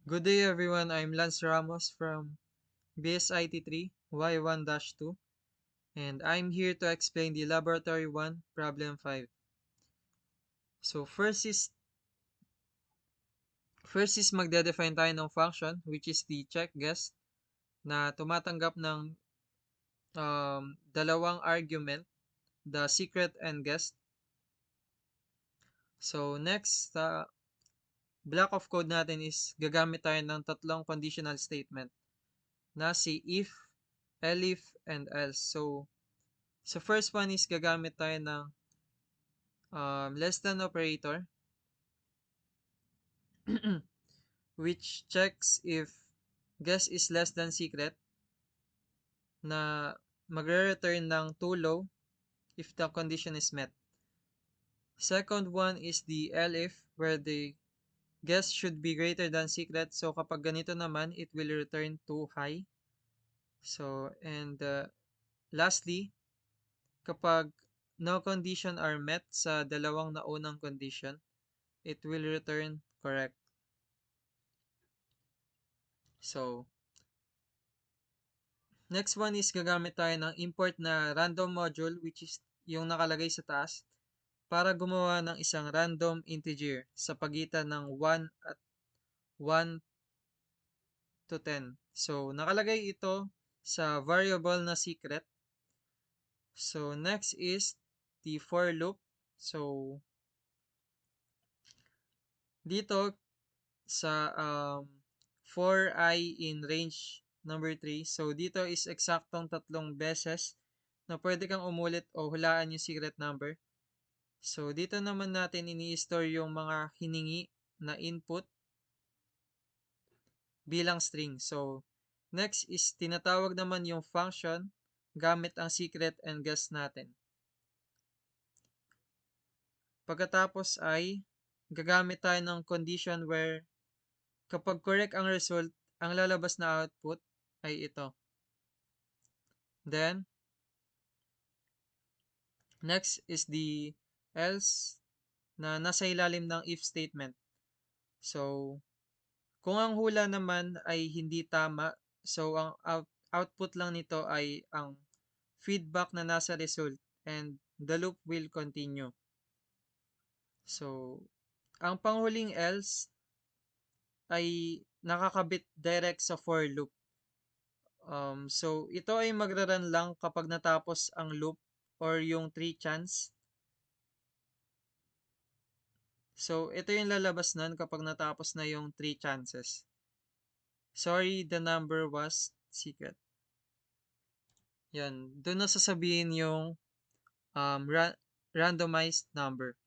Good day everyone, I'm Lance Ramos from BSIT 3 Y1-2 and I'm here to explain the Laboratory 1 Problem 5. So first is magde-define tayo ng function which is the check guess na tumatanggap ng dalawang argument, the secret and guessed. So next, block of code natin is gagamit tayo ng tatlong conditional statement na si if, elif, and else. So first one is gagamit tayo ng less than operator which checks if guess is less than secret na magre-return ng too low if the condition is met. Second one is the elif where the guess should be greater than secret. So kapag ganito naman, it will return too high. So and lastly, kapag no condition are met sa dalawang naunang condition, it will return correct. So next one is gagamit tayo ng import na random module which is yung nakalagay sa taas para gumawa ng isang random integer sa pagitan ng 1 at 1 to 10. So nakalagay ito sa variable na secret. So next is the for loop. So dito sa for I in range number 3. So dito is eksaktong tatlong beses na pwede kang umulit o hulaan yung secret number. So dito naman natin ini-store yung mga hiningi na input bilang string. So next is tinatawag naman yung function gamit ang secret and guess natin. Pagkatapos ay gagamit tayo ng condition where kapag correct ang result, ang lalabas na output ay ito. Then next is the else na nasa ilalim ng if statement. So kung ang hula naman ay hindi tama, so ang output lang nito ay ang feedback na nasa result and the loop will continue. So ang panghuling else ay nakakabit direct sa for loop. So ito ay magra-run lang kapag natapos ang loop or yung 3 chance. So ito yung lalabas nun kapag natapos na yung 3 chances. Sorry, the number was secret. Yan, doon na sasabihin yung randomized number.